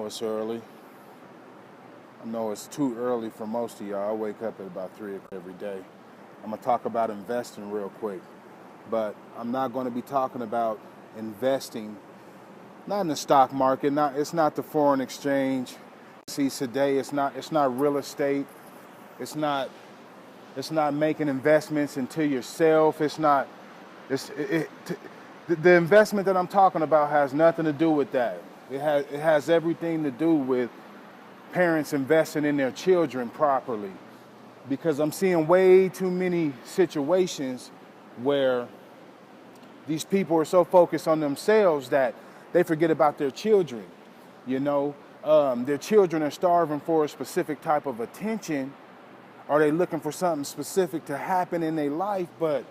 it's early. I know it's too early for most of y'all. I wake up at about 3 o'clock every day. I'm going to talk about investing real quick. But I'm not going to be talking about investing, not in the stock market. It's not the foreign exchange. See, today it's not real estate. It's not making investments into yourself. The investment that I'm talking about has nothing to do with that. It has everything to do with parents investing in their children properly. Because I'm seeing way too many situations where these people are so focused on themselves that they forget about their children. You know, their children are starving for a specific type of attention. Are they looking for something specific to happen in their life? But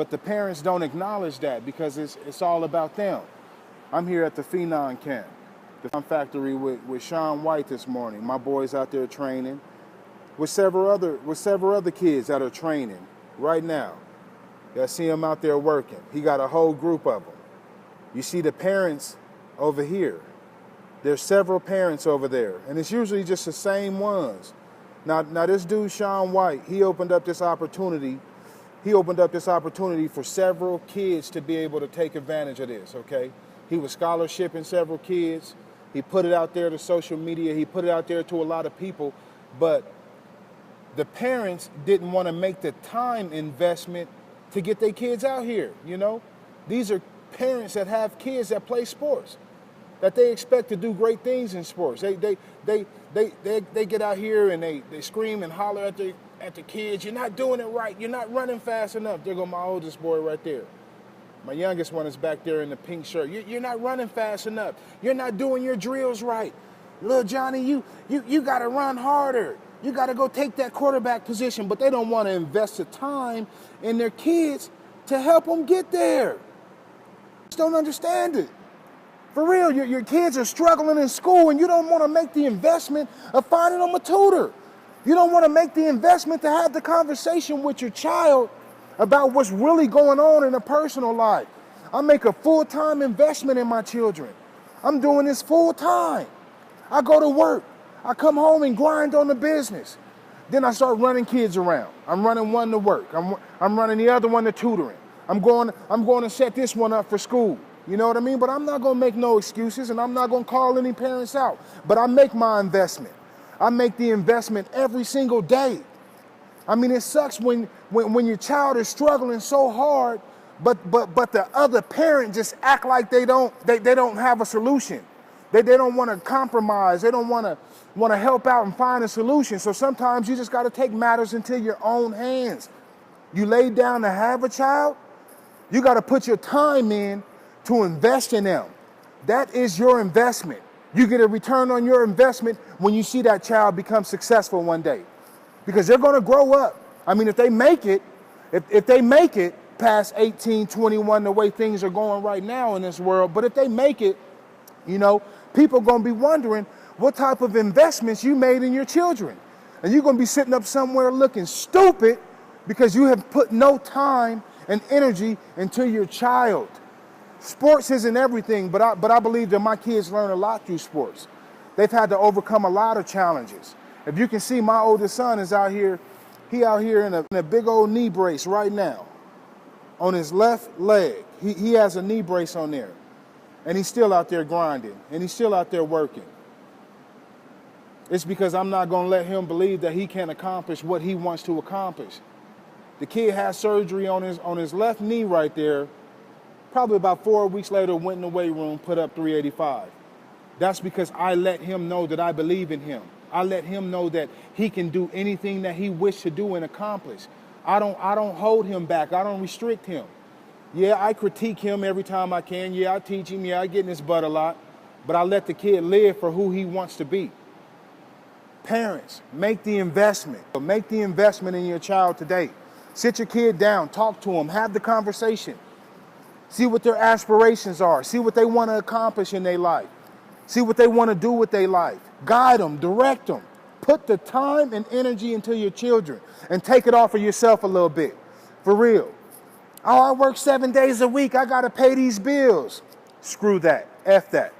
the parents don't acknowledge that because it's all about them. I'm here at the Phenom camp, the Phenom factory with Sean White this morning. My boys out there training with several other kids that are training right now. I see them out there working. He got a whole group of them. You see the parents over here. There's several parents over there, and it's usually just the same ones. Now this dude, Sean White, he opened up this opportunity for several kids to be able to take advantage of this, okay? He was scholarshiping several kids. He put it out there to social media. He put it out there to a lot of people, but the parents didn't want to make the time investment to get their kids out here, you know? These are parents that have kids that play sports, that they expect to do great things in sports. They get out here and they scream and holler at the kids, "You're not doing it right, you're not running fast enough." There go my oldest boy right there. My youngest one is back there in the pink shirt. "You're not running fast enough. You're not doing your drills right. Little Johnny, you gotta run harder. You gotta go take that quarterback position." But they don't want to invest the time in their kids to help them get there. Just don't understand it. For real, your kids are struggling in school and you don't want to make the investment of finding them a tutor. You don't want to make the investment to have the conversation with your child about what's really going on in a personal life. I make a full-time investment in my children. I'm doing this full-time. I go to work. I come home and grind on the business. Then I start running kids around. I'm running one to work. I'm running the other one to tutoring. I'm going to set this one up for school. You know what I mean? But I'm not going to make no excuses, and I'm not going to call any parents out. But I make my investment. I make the investment every single day. I mean, it sucks when your child is struggling so hard, but the other parent just act like they don't have a solution. They don't want to compromise. They don't want to help out and find a solution. So sometimes you just got to take matters into your own hands. You lay down to have a child, you got to put your time in to invest in them. That is your investment. You get a return on your investment when you see that child become successful one day, because they're going to grow up. I mean, if they make it past 18, 21, the way things are going right now in this world, but if they make it, you know, people are going to be wondering what type of investments you made in your children. And you're going to be sitting up somewhere looking stupid because you have put no time and energy into your child. Sports isn't everything, but I believe that my kids learn a lot through sports. They've had to overcome a lot of challenges. If you can see, my oldest son is out here. He out here in a big old knee brace right now on his left leg. He has a knee brace on there. And he's still out there grinding, and he's still out there working. It's because I'm not going to let him believe that he can't accomplish what he wants to accomplish. The kid had surgery on his left knee right there. Probably about 4 weeks later, went in the weight room, put up 385. That's because I let him know that I believe in him. I let him know that he can do anything that he wished to do and accomplish. I don't hold him back. I don't restrict him. Yeah, I critique him every time I can. Yeah, I teach him. Yeah, I get in his butt a lot. But I let the kid live for who he wants to be. Parents, make the investment. Make the investment in your child today. Sit your kid down. Talk to him. Have the conversation. See what their aspirations are. See what they want to accomplish in their life. See what they want to do with their life. Guide them. Direct them. Put the time and energy into your children and take it off of yourself a little bit. For real. Oh, I work 7 days a week. I got to pay these bills. Screw that. F that.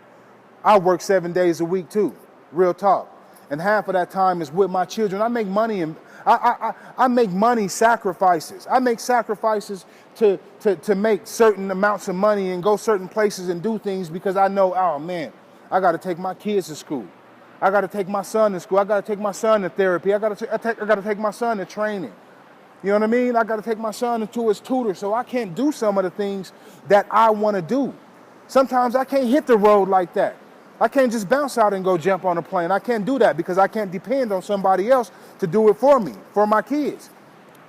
I work 7 days a week too, real talk. And half of that time is with my children. I make money and I make money sacrifices. I make sacrifices to make certain amounts of money and go certain places and do things because I know, oh man, I got to take my kids to school. I got to take my son to school. I got to take my son to therapy. I got to take my son to training. You know what I mean? I got to take my son to his tutor, so I can't do some of the things that I want to do. Sometimes I can't hit the road like that. I can't just bounce out and go jump on a plane. I can't do that because I can't depend on somebody else to do it for me, for my kids.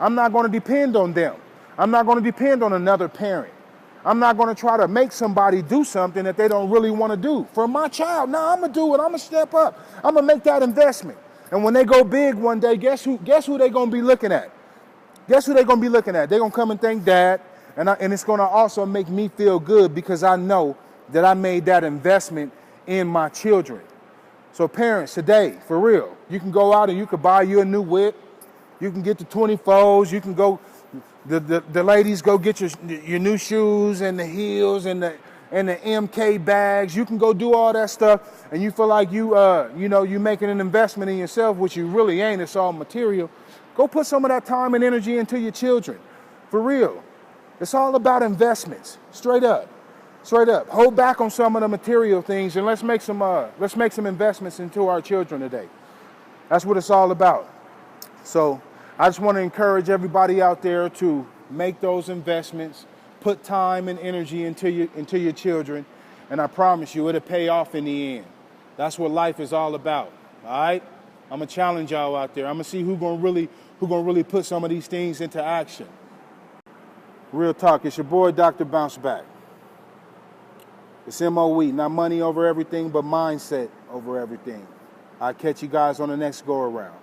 I'm not going to depend on them. I'm not going to depend on another parent. I'm not going to try to make somebody do something that they don't really want to do. For my child, no, I'm going to do it. I'm going to step up. I'm going to make that investment. And when they go big one day, guess who they're going to be looking at? Guess who they're going to be looking at? They're going to come and thank Dad, and it's going to also make me feel good because I know that I made that investment in my children. So parents, today, for real, you can go out and you can buy you a new whip. You can get the 24s. You can go, the ladies go get your new shoes and the heels and the MK bags. You can go do all that stuff, and you feel like you making an investment in yourself, which you really ain't. It's all material. Go put some of that time and energy into your children, for real. It's all about investments, straight up. Straight up. Hold back on some of the material things and let's make some investments into our children today. That's what it's all about. So I just want to encourage everybody out there to make those investments, put time and energy into your children, and I promise you it'll pay off in the end. That's what life is all about. All right? I'm gonna challenge y'all out there. I'm gonna see who gonna really put some of these things into action. Real talk. It's your boy Dr. Bounce Back. It's MOE, not money over everything, but mindset over everything. I'll catch you guys on the next go around.